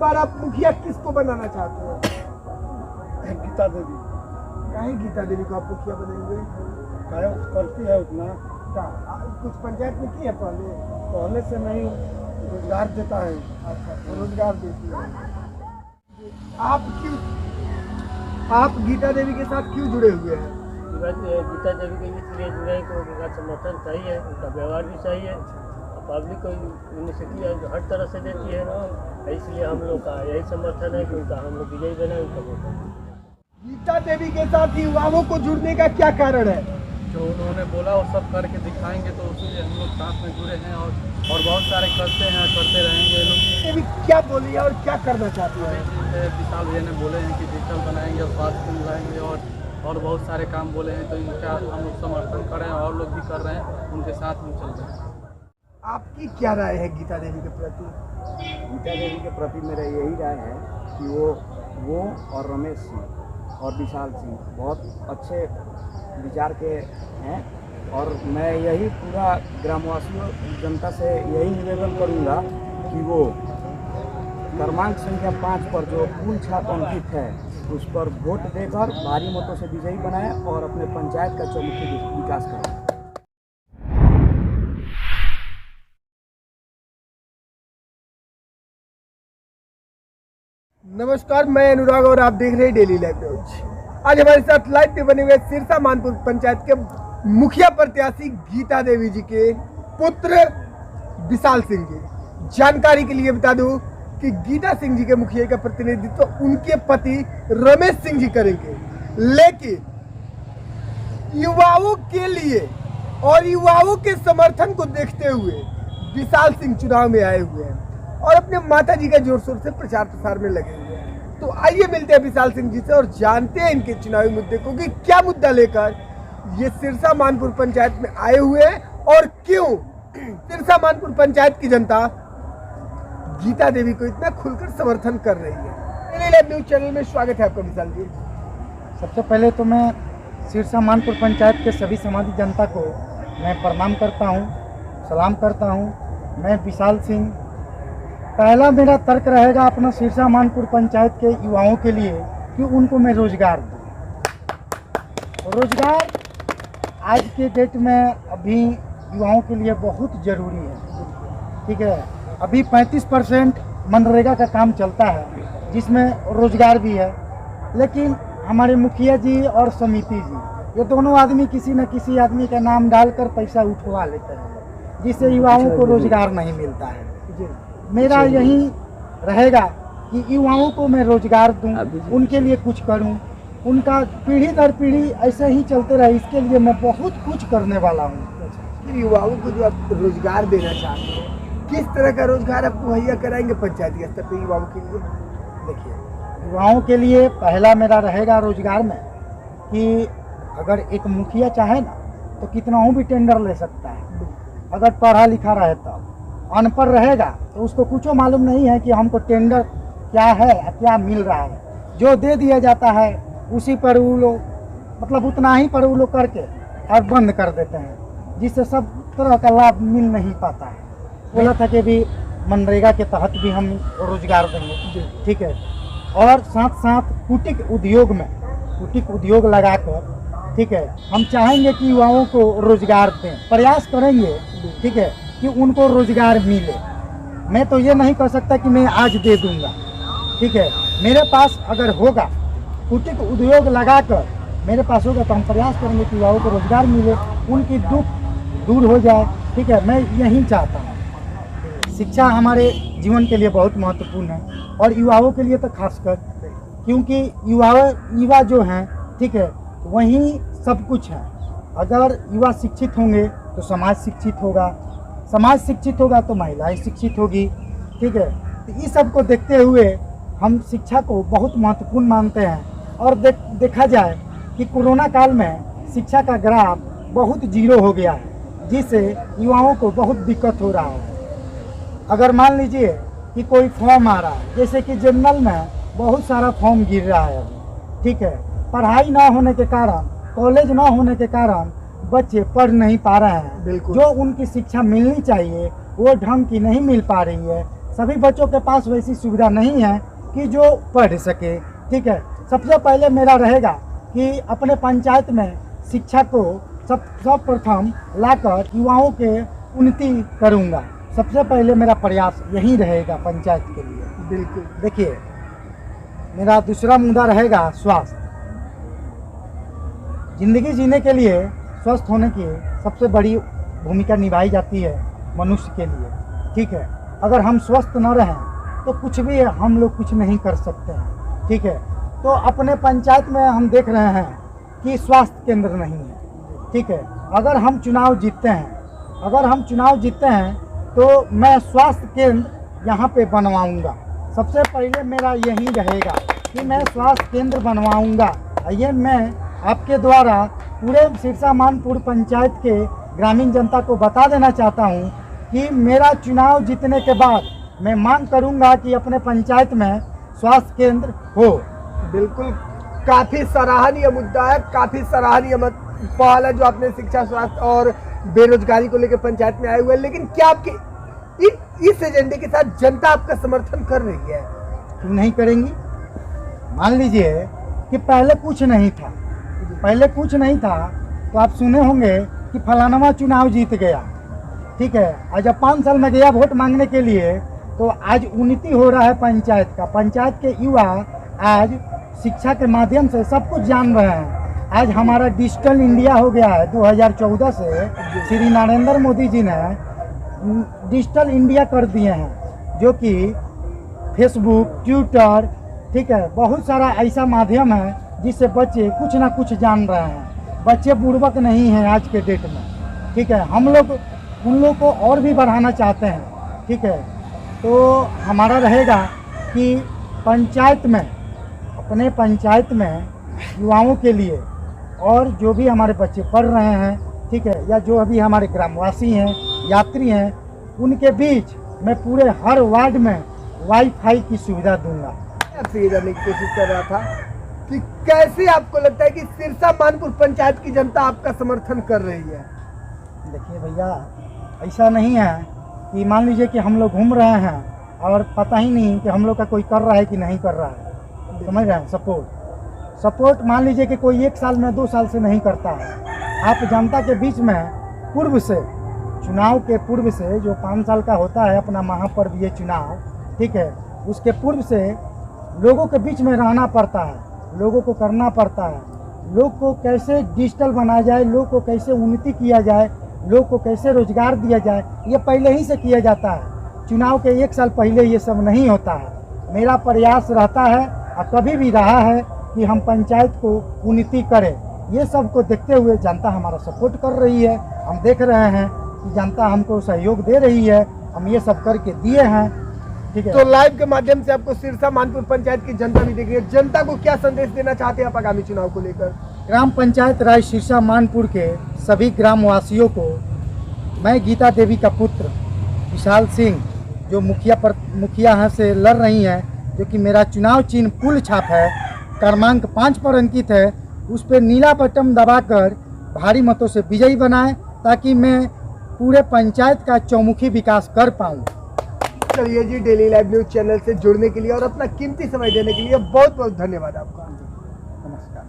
बार आप मुखिया किसको बनाना चाहते हो? गीता देवी। काहे गीता देवी को आप मुखिया बनेंगे? क्या करती है उतना? कुछ पंचायत में की है पहले से नहीं, रोजगार देता है। अच्छा, तो रोजगार देती है। आप गीता देवी के साथ क्यों जुड़े हुए हैं? गीता देवी के इसलिए जुड़े हैं कि उनका समर्थन सही है, उनका व्यवहार भी सही है, पब्लिक को यूनिवर्सिटी है जो हर तरह से देती है, इसलिए हम लोग का यही समर्थन है कि उनका हम लोग विजयी बनाए उनका वोट। गीता देवी के साथ युवाओं को जुड़ने का क्या कारण है? जो उन्होंने बोला वो सब करके दिखाएंगे, तो उसीलिए हम लोग साथ में जुड़े हैं और बहुत सारे करते हैं, करते रहेंगे लोग। देवी क्या बोली है और क्या करना चाहती है? विशाल भैया ने बोले हैं कि डिजिटल बनाएंगे और स्वास्थ्य मिलाएंगे और बहुत सारे काम बोले हैं, तो इनका हम लोग समर्थन कर रहे हैं और लोग भी कर रहे हैं, उनके साथ हम चल रहे हैं। आपकी क्या राय है गीता देवी के प्रति? गीता देवी के प्रति मेरा यही राय है कि वो और रमेश सिंह और विशाल सिंह बहुत अच्छे विचार के हैं, और मैं यही पूरा ग्रामवासियों जनता से यही निवेदन करूंगा कि वो क्रमांक संख्या 5 पर जो कुल छात्र अंकित है उस पर वोट देकर भारी मतों से विजयी बनाए और अपने पंचायत का चौमुखी विकास करें। नमस्कार, मैं अनुराग और आप देख रहे हैं डेली लाइव न्यूज। आज हमारे साथ लाइव पे बने हुए सिरसा मानपुर पंचायत के मुखिया प्रत्याशी गीता देवी जी के पुत्र विशाल सिंह जी। जानकारी के लिए बता दूं कि गीता सिंह जी के मुखिया का प्रतिनिधित्व उनके पति रमेश सिंह जी करेंगे, लेकिन युवाओं के लिए और युवाओं के समर्थन को देखते हुए विशाल सिंह चुनाव में आए हुए हैं और अपने माता जी का जोर शोर से प्रचार प्रसार में लगे हुए हैं। तो आइए मिलते हैं विशाल सिंह जी से और जानते हैं इनके चुनावी मुद्दे को कि क्या मुद्दा लेकर ये सिरसा मानपुर पंचायत में आए हुए हैं और क्यों सिरसा मानपुर पंचायत की जनता गीता देवी को इतना खुलकर समर्थन कर रही है। डेली लाइव न्यूज चैनल में स्वागत है आपका विशाल जी। सबसे पहले तो मैं सिरसा मानपुर पंचायत के सभी समाजी जनता को मैं प्रणाम करता हूं, सलाम करता हूं। मैं विशाल सिंह। पहला मेरा तर्क रहेगा अपना सिरसा मानपुर पंचायत के युवाओं के लिए कि उनको मैं रोजगार दूँ। रोजगार आज के डेट में अभी युवाओं के लिए बहुत ज़रूरी है। ठीक है, अभी 35% मनरेगा का काम चलता है जिसमें रोजगार भी है, लेकिन हमारे मुखिया जी और समिति जी ये दोनों आदमी किसी न किसी आदमी का नाम डालकर पैसा उठवा लेते हैं, जिससे युवाओं को रोजगार नहीं मिलता है। मेरा यही रहेगा कि युवाओं को मैं रोजगार दूं, उनके लिए कुछ करूं, उनका पीढ़ी दर पीढ़ी ऐसे ही चलते रहे, इसके लिए मैं बहुत कुछ करने वाला हूं। युवाओं को जो आप रोजगार देना चाहते हैं, किस तरह का रोजगार आप मुहैया कराएंगे पंचायती स्तर पर युवाओं के लिए? देखिए, युवाओं के लिए पहला मेरा रहेगा रोजगार में कि अगर एक मुखिया चाहे ना तो कितना भी टेंडर ले सकता है, अगर पढ़ा लिखा रहे तो। अनपढ़ रहेगा तो उसको कुछ मालूम नहीं है कि हमको टेंडर क्या है या क्या मिल रहा है, जो दे दिया जाता है उसी पर वो लोग मतलब उतना ही पर वो लोग करके और बंद कर देते हैं, जिससे सब तरह का लाभ मिल नहीं पाता है। बोला था कि भी मनरेगा के तहत भी हम रोजगार देंगे, ठीक है, और साथ साथ कुटीर उद्योग लगाकर, ठीक है, हम चाहेंगे कि युवाओं को रोजगार दें, प्रयास करेंगे, ठीक है, कि उनको रोजगार मिले। मैं तो ये नहीं कह सकता कि मैं आज दे दूंगा, ठीक है, मेरे पास अगर होगा कुटीर उद्योग लगाकर मेरे पास होगा तो हम प्रयास करेंगे कि युवाओं को रोजगार मिले, उनकी दुख दूर हो जाए, ठीक है। मैं यही चाहता हूँ। शिक्षा हमारे जीवन के लिए बहुत महत्वपूर्ण है और युवाओं के लिए तो खासकर, क्योंकि युवा जो हैं, ठीक है, वही सब कुछ है। अगर युवा शिक्षित होंगे तो समाज शिक्षित होगा, समाज शिक्षित होगा तो महिलाएं शिक्षित होगी, ठीक है। तो इस सब को देखते हुए हम शिक्षा को बहुत महत्वपूर्ण मानते हैं। और देखा जाए कि कोरोना काल में शिक्षा का ग्राफ बहुत जीरो हो गया है, जिससे युवाओं को बहुत दिक्कत हो रहा है। अगर मान लीजिए कि कोई फॉर्म आ रहा है, जैसे कि जनरल में बहुत सारा फॉर्म गिर रहा है अभी, ठीक है, पढ़ाई ना होने के कारण, कॉलेज ना होने के कारण बच्चे पढ़ नहीं पा रहे हैं। जो उनकी शिक्षा मिलनी चाहिए वो ढंग की नहीं मिल पा रही है, सभी बच्चों के पास वैसी सुविधा नहीं है कि जो पढ़ सके। ठीक है, सबसे पहले मेरा रहेगा कि अपने पंचायत में शिक्षा को सर्वप्रथम लाकर युवाओं के उन्नति करूंगा। सबसे पहले मेरा प्रयास यही रहेगा पंचायत के लिए। बिल्कुल। देखिए, मेरा दूसरा मुद्दा रहेगा स्वास्थ्य। जिंदगी जीने के लिए स्वस्थ होने की सबसे बड़ी भूमिका निभाई जाती है मनुष्य के लिए। ठीक है, अगर हम स्वस्थ न रहें तो कुछ भी हम लोग कुछ नहीं कर सकते हैं। ठीक है, तो अपने पंचायत में हम देख रहे हैं कि स्वास्थ्य केंद्र नहीं है। ठीक है, अगर हम चुनाव जीतते हैं तो मैं स्वास्थ्य केंद्र यहाँ पे बनवाऊँगा। सबसे पहले मेरा यही रहेगा कि मैं स्वास्थ्य केंद्र बनवाऊँगा। ये मैं आपके द्वारा पूरे सिरसा मानपुर पंचायत के ग्रामीण जनता को बता देना चाहता हूँ कि मेरा चुनाव जीतने के बाद मैं मांग करूँगा कि अपने पंचायत में स्वास्थ्य केंद्र हो। बिल्कुल, काफी सराहनीय मुद्दा है, काफी सराहनीय पहल है जो आपने शिक्षा, स्वास्थ्य और बेरोजगारी को लेकर पंचायत में आए हुए हैं। लेकिन क्या आपके इस एजेंडे के साथ जनता आपका समर्थन कर रही है? क्यों नहीं करेंगी? मान लीजिए कि पहले कुछ नहीं था तो आप सुने होंगे कि फलाना चुनाव जीत गया। ठीक है, आज जब 5 साल में गया वोट मांगने के लिए तो आज उन्नति हो रहा है पंचायत का। पंचायत के युवा आज शिक्षा के माध्यम से सब कुछ जान रहे हैं। आज हमारा डिजिटल इंडिया हो गया है। 2014 से श्री नरेंद्र मोदी जी ने डिजिटल इंडिया कर दिए हैं, जो कि फेसबुक, ट्विटर, ठीक है, बहुत सारा ऐसा माध्यम है जिससे बच्चे कुछ ना कुछ जान रहे हैं। बच्चे बुड़बक नहीं हैं आज के डेट में। ठीक है, हम लोग उन लोग को और भी बढ़ाना चाहते हैं। ठीक है, तो हमारा रहेगा कि पंचायत में, अपने पंचायत में युवाओं के लिए और जो भी हमारे बच्चे पढ़ रहे हैं, ठीक है, या जो अभी हमारे ग्रामवासी हैं, यात्री हैं, उनके बीच मैं पूरे हर वार्ड में वाईफाई की सुविधा दूंगा। आपसे ये जानने की कोशिश कर रहा था कि कैसे आपको लगता है कि सिरसा मानपुर पंचायत की जनता आपका समर्थन कर रही है? देखिए भैया, ऐसा नहीं है कि मान लीजिए कि हम लोग घूम रहे हैं और पता ही नहीं कि हम लोग का कोई कर रहा है कि नहीं कर रहा है। समझ रहे हैं? सपोर्ट मान लीजिए कि कोई 1 साल में 2 साल से नहीं करता है। आप जनता के बीच में पूर्व से, चुनाव के पूर्व से, जो 5 साल का होता है अपना महापर्व ये चुनाव, ठीक है, उसके पूर्व से लोगों के बीच में रहना पड़ता है, लोगों को करना पड़ता है। लोग को कैसे डिजिटल बनाया जाए, लोग को कैसे उन्नति किया जाए, लोग को कैसे रोजगार दिया जाए, ये पहले ही से किया जाता है। चुनाव के 1 साल पहले ये सब नहीं होता है। मेरा प्रयास रहता है और कभी भी रहा है कि हम पंचायत को उन्नति करें। ये सब को देखते हुए जनता हमारा सपोर्ट कर रही है। हम देख रहे हैं कि जनता हमको सहयोग दे रही है, हम ये सब करके दिए हैं। ठीक है, तो लाइव के माध्यम से आपको सिरसा मानपुर पंचायत की जनता भी देख रही है। जनता को क्या संदेश देना चाहते हैं आप आगामी चुनाव को लेकर? ग्राम पंचायत राज सिरसा मानपुर के सभी ग्रामवासियों को मैं गीता देवी का पुत्र विशाल सिंह, जो मुखिया यहाँ से लड़ रही हैं, जो कि मेरा चुनाव चिन्ह पुल छाप है, क्रमांक 5 पर अंकित है, उस पर नीला बटन दबाकर भारी मतों से विजयी बनाएं, ताकि मैं पूरे पंचायत का चौमुखी विकास कर पाऊँ। चलिए जी, डेली लाइव न्यूज चैनल से जुड़ने के लिए और अपना कीमती समय देने के लिए बहुत बहुत धन्यवाद आपका। नमस्कार।